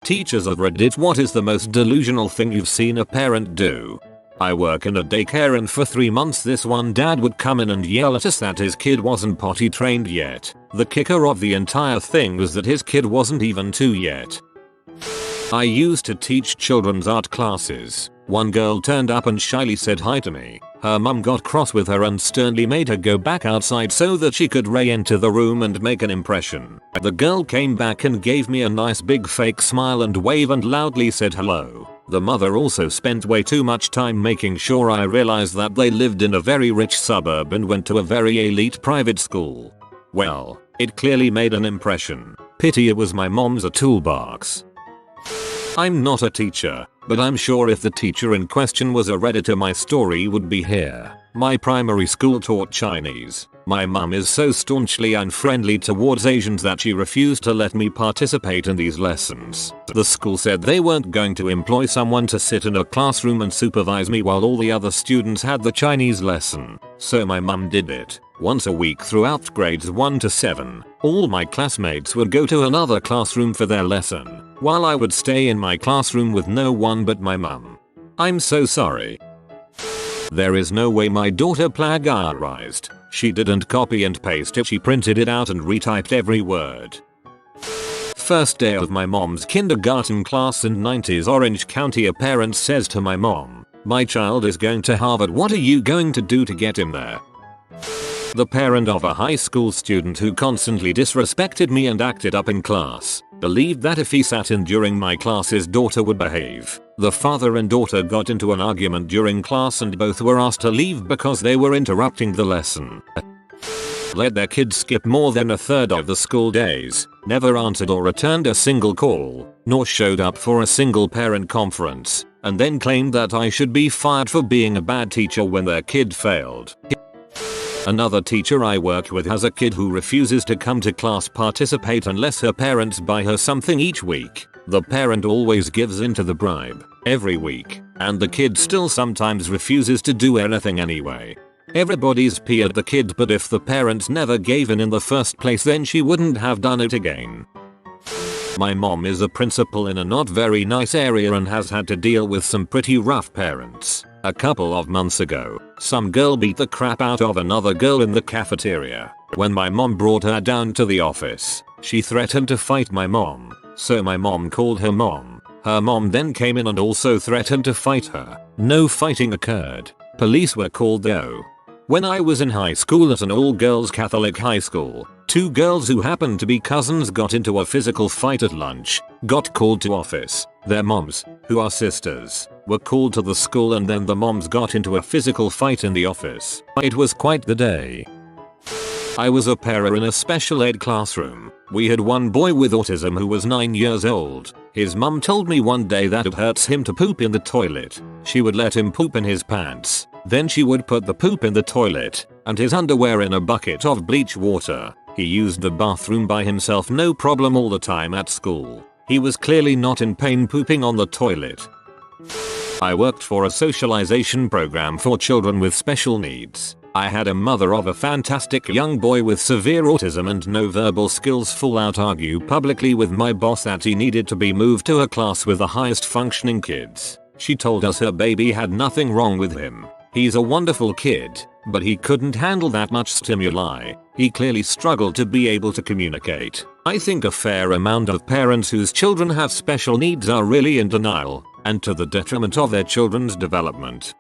Teachers of Reddit, what is the most delusional thing you've seen a parent do? I work in a daycare and for 3 months this one dad would come in and yell at us that his kid wasn't potty trained yet. The kicker of the entire thing was that his kid wasn't even 2 yet. I used to teach children's art classes. One girl turned up and shyly said hi to me. Her mum got cross with her and sternly made her go back outside so that she could re-enter the room and make an impression. The girl came back and gave me a nice big fake smile and wave and loudly said hello. The mother also spent way too much time making sure I realized that they lived in a very rich suburb and went to a very elite private school. Well, it clearly made an impression. Pity it was my mom's a toolbox. I'm not a teacher, but I'm sure if the teacher in question was a Redditor my story would be here. My primary school taught Chinese. My mum is so staunchly unfriendly towards Asians that she refused to let me participate in these lessons. The school said they weren't going to employ someone to sit in a classroom and supervise me while all the other students had the Chinese lesson. So my mum did it. Once a week throughout grades 1 to 7, all my classmates would go to another classroom for their lesson, while I would stay in my classroom with no one but my mum. I'm so sorry. There is no way my daughter plagiarized. She didn't copy and paste it, she printed it out and retyped every word. First day of my mom's kindergarten class in 90s Orange County, a parent says to my mom, "My child is going to Harvard, what are you going to do to get him there?" The parent of a high school student who constantly disrespected me and acted up in class believed that if he sat in during my class his daughter would behave. The father and daughter got into an argument during class and both were asked to leave because they were interrupting the lesson. Let their kids skip more than a third of the school days, never answered or returned a single call, nor showed up for a single parent conference, and then claimed that I should be fired for being a bad teacher when their kid failed. Another teacher I work with has a kid who refuses to come to class participate unless her parents buy her something each week. The parent always gives in to the bribe, every week, and the kid still sometimes refuses to do anything anyway. Everybody's peered the kid, but if the parents never gave in the first place then she wouldn't have done it again. My mom is a principal in a not very nice area and has had to deal with some pretty rough parents. A couple of months ago, some girl beat the crap out of another girl in the cafeteria. When my mom brought her down to the office, she threatened to fight my mom, so my mom called her mom. Her mom then came in and also threatened to fight her. No fighting occurred. Police were called though. When I was in high school at an all-girls Catholic high school, 2 girls who happened to be cousins got into a physical fight at lunch, got called to office. Their moms, who are sisters, were called to the school and then the moms got into a physical fight in the office. It was quite the day. I was a para in a special ed classroom. We had one boy with autism who was 9 years old. His mum told me one day that it hurts him to poop in the toilet. She would let him poop in his pants. Then she would put the poop in the toilet and his underwear in a bucket of bleach water. He used the bathroom by himself no problem all the time at school. He was clearly not in pain pooping on the toilet. I worked for a socialization program for children with special needs. I had a mother of a fantastic young boy with severe autism and no verbal skills full out argue publicly with my boss that he needed to be moved to a class with the highest functioning kids. She told us her baby had nothing wrong with him. He's a wonderful kid, but he couldn't handle that much stimuli. He clearly struggled to be able to communicate. I think a fair amount of parents whose children have special needs are really in denial, and to the detriment of their children's development.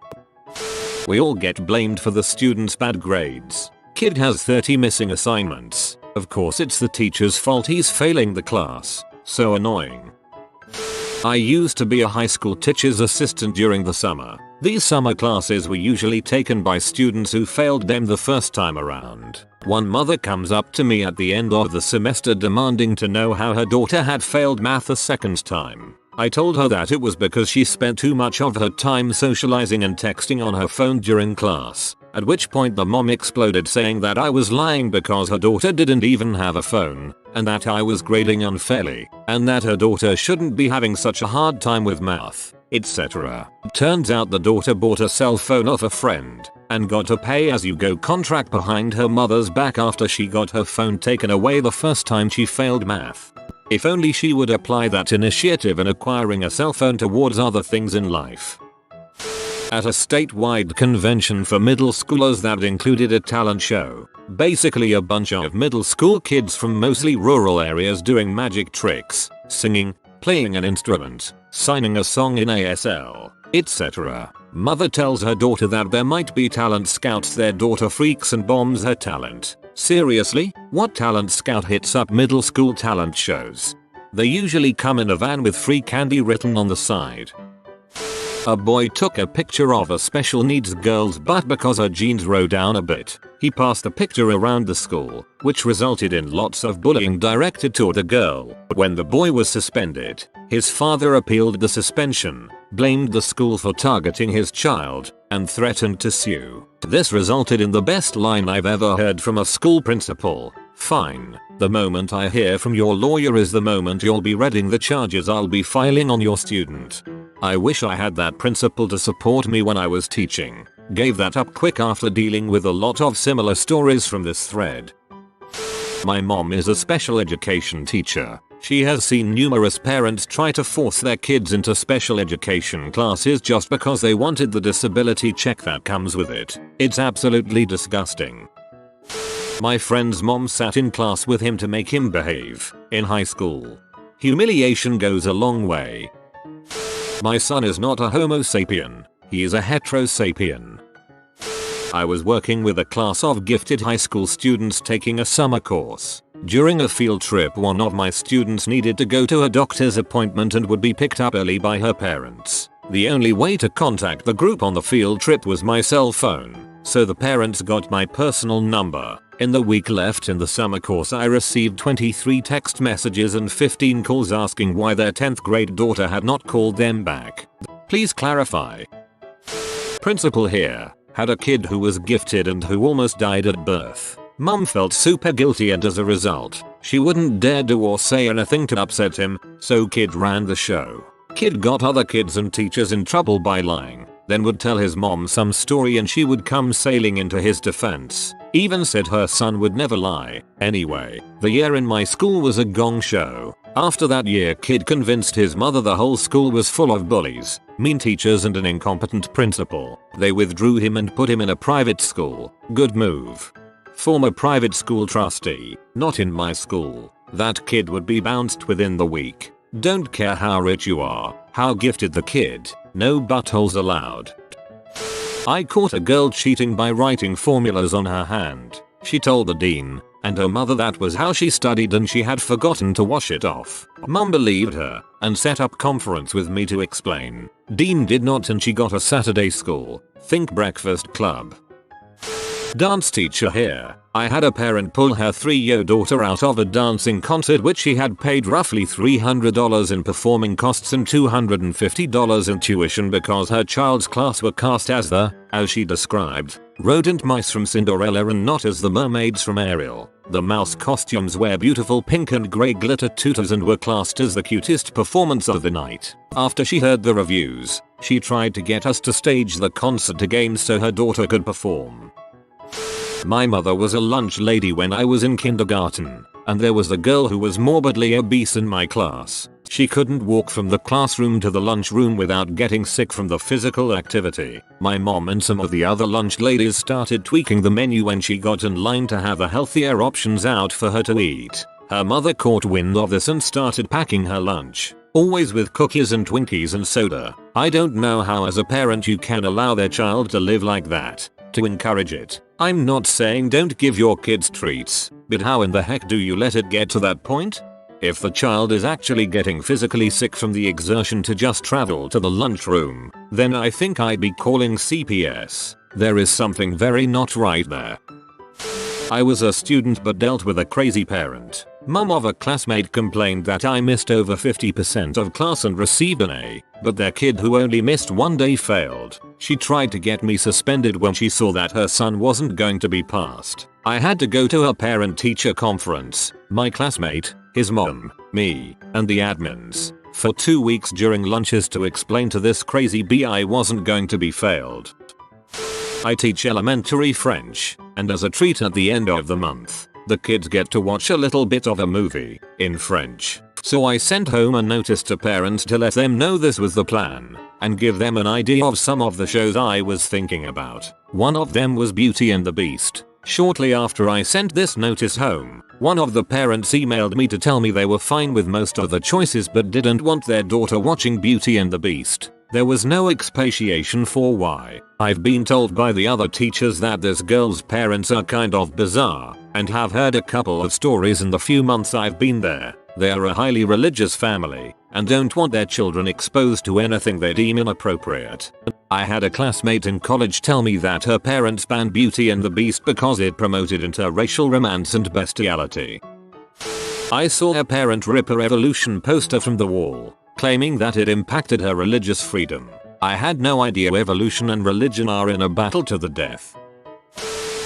We all get blamed for the student's bad grades. Kid has 30 missing assignments. Of course it's the teacher's fault he's failing the class. So annoying. I used to be a high school teacher's assistant during the summer. These summer classes were usually taken by students who failed them the first time around. One mother comes up to me at the end of the semester demanding to know how her daughter had failed math a second time. I told her that it was because she spent too much of her time socializing and texting on her phone during class, at which point the mom exploded saying that I was lying because her daughter didn't even have a phone, and that I was grading unfairly, and that her daughter shouldn't be having such a hard time with math, etc. Turns out the daughter bought a cell phone off a friend, and got a pay-as-you-go contract behind her mother's back after she got her phone taken away the first time she failed math. If only she would apply that initiative in acquiring a cell phone towards other things in life. At a statewide convention for middle schoolers that included a talent show. Basically a bunch of middle school kids from mostly rural areas doing magic tricks, singing, playing an instrument, signing a song in ASL, etc. Mother tells her daughter that there might be talent scouts. Their daughter freaks and bombs her talent. Seriously? What talent scout hits up middle school talent shows? They usually come in a van with free candy written on the side. A boy took a picture of a special needs girl's butt because her jeans rode down a bit. He passed the picture around the school, which resulted in lots of bullying directed toward the girl. When the boy was suspended, his father appealed the suspension, blamed the school for targeting his child, and threatened to sue. This resulted in the best line I've ever heard from a school principal. "Fine. The moment I hear from your lawyer is the moment you'll be reading the charges I'll be filing on your student." I wish I had that principal to support me when I was teaching. Gave that up quick after dealing with a lot of similar stories from this thread. My mom is a special education teacher. She has seen numerous parents try to force their kids into special education classes just because they wanted the disability check that comes with it. It's absolutely disgusting. My friend's mom sat in class with him to make him behave in high school. Humiliation goes a long way. My son is not a homo sapien. He is a heterosapien. I was working with a class of gifted high school students taking a summer course. During a field trip, one of my students needed to go to a doctor's appointment and would be picked up early by her parents. The only way to contact the group on the field trip was my cell phone, so the parents got my personal number. In the week left in the summer course, I received 23 text messages and 15 calls asking why their 10th grade daughter had not called them back. Please clarify. Principal here had a kid who was gifted and who almost died at birth. Mum felt super guilty and as a result, she wouldn't dare do or say anything to upset him, so kid ran the show. Kid got other kids and teachers in trouble by lying, then would tell his mom some story and she would come sailing into his defense. Even said her son would never lie. Anyway, the year in my school was a gong show. After that year, kid convinced his mother the whole school was full of bullies, mean teachers and an incompetent principal. They withdrew him and put him in a private school. Good move. Former private school trustee. Not in my school. That kid would be bounced within the week. Don't care how rich you are, how gifted the kid. No buttholes allowed. I caught a girl cheating by writing formulas on her hand. She told the dean and her mother that was how she studied and she had forgotten to wash it off. Mum believed her and set up conference with me to explain. Dean did not and she got a Saturday school. Think breakfast club. Dance teacher here. I had a parent pull her 3-year daughter out of a dancing concert which she had paid roughly $300 in performing costs and $250 in tuition because her child's class were cast as the, as she described, rodent mice from Cinderella and not as the mermaids from Ariel. The mouse costumes wear beautiful pink and grey glitter tutus and were classed as the cutest performance of the night. After she heard the reviews, she tried to get us to stage the concert again so her daughter could perform. My mother was a lunch lady when I was in kindergarten, and there was a girl who was morbidly obese in my class. She couldn't walk from the classroom to the lunchroom without getting sick from the physical activity. My mom and some of the other lunch ladies started tweaking the menu when she got in line to have the healthier options out for her to eat. Her mother caught wind of this and started packing her lunch, always with cookies and Twinkies and soda. I don't know how as a parent you can allow their child to live like that, to encourage it. I'm not saying don't give your kids treats, but how in the heck do you let it get to that point? If the child is actually getting physically sick from the exertion to just travel to the lunchroom, then I think I'd be calling CPS. There is something very not right there. I was a student but dealt with a crazy parent. Mum of a classmate complained that I missed over 50% of class and received an A, but their kid who only missed one day failed. She tried to get me suspended when she saw that her son wasn't going to be passed. I had to go to a parent-teacher conference, my classmate, his mom, me, and the admins, for 2 weeks during lunches to explain to this crazy bee I wasn't going to be failed. I teach elementary French, and as a treat at the end of the month, the kids get to watch a little bit of a movie in French. So I sent home a notice to parents to let them know this was the plan and give them an idea of some of the shows I was thinking about. One of them was Beauty and the Beast. Shortly after I sent this notice home, one of the parents emailed me to tell me they were fine with most of the choices but didn't want their daughter watching Beauty and the Beast. There was no explanation for why. I've been told by the other teachers that this girl's parents are kind of bizarre and have heard a couple of stories in the few months I've been there. They are a highly religious family and don't want their children exposed to anything they deem inappropriate. I had a classmate in college tell me that her parents banned Beauty and the Beast because it promoted interracial romance and bestiality. I saw a parent rip a Revolution poster from the wall, claiming that it impacted her religious freedom. I had no idea evolution and religion are in a battle to the death.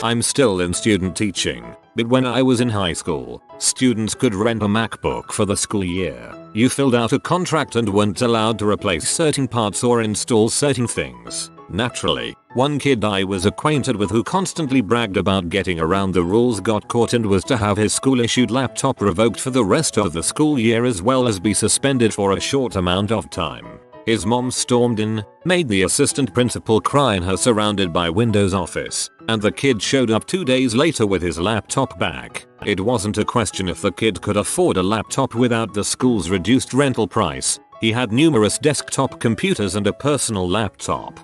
I'm still in student teaching, but when I was in high school, students could rent a MacBook for the school year. You filled out a contract and weren't allowed to replace certain parts or install certain things. Naturally, one kid I was acquainted with who constantly bragged about getting around the rules got caught and was to have his school-issued laptop revoked for the rest of the school year as well as be suspended for a short amount of time. His mom stormed in, made the assistant principal cry in her surrounded by Windows office, and the kid showed up 2 days later with his laptop back. It wasn't a question if the kid could afford a laptop without the school's reduced rental price. He had numerous desktop computers and a personal laptop.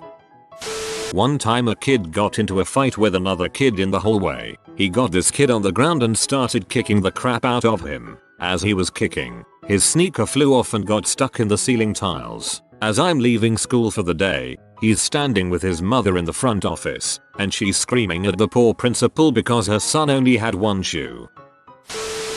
One time a kid got into a fight with another kid in the hallway. He got this kid on the ground and started kicking the crap out of him. As he was kicking, his sneaker flew off and got stuck in the ceiling tiles. As I'm leaving school for the day, he's standing with his mother in the front office, and she's screaming at the poor principal because her son only had one shoe.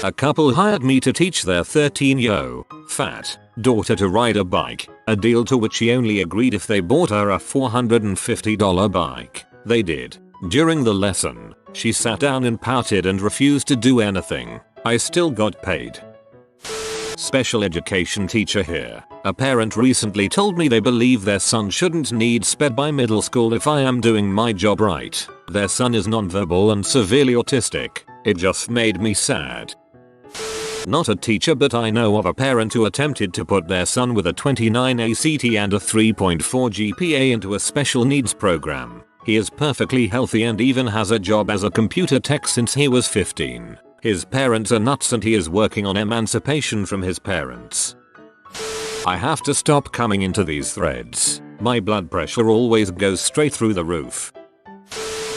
A couple hired me to teach their 13-year-old fat daughter to ride a bike, a deal to which she only agreed if they bought her a $450 bike. They did. During the lesson, she sat down and pouted and refused to do anything. I still got paid. Special education teacher here. A parent recently told me they believe their son shouldn't need SPED by middle school if I am doing my job right. Their son is nonverbal and severely autistic. It just made me sad. Not a teacher, but I know of a parent who attempted to put their son with a 29 ACT and a 3.4 GPA into a special needs program. He is perfectly healthy and even has a job as a computer tech since he was 15. His parents are nuts and he is working on emancipation from his parents. I have to stop coming into these threads. My blood pressure always goes straight through the roof.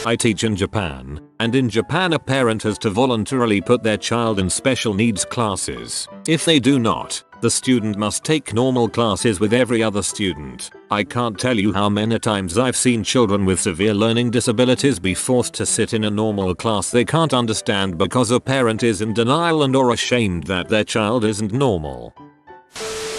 I teach in Japan, and in Japan a parent has to voluntarily put their child in special needs classes. If they do not, the student must take normal classes with every other student. I can't tell you how many times I've seen children with severe learning disabilities be forced to sit in a normal class they can't understand because a parent is in denial and or ashamed that their child isn't normal.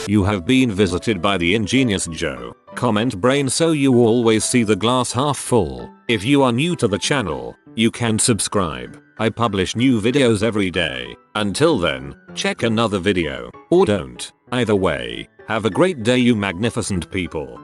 You have been visited by the ingenious Joe. Comment brain so you always see the glass half full. If you are new to the channel, you can subscribe. I publish new videos every day. Until then, check another video, or don't. Either way, have a great day you magnificent people.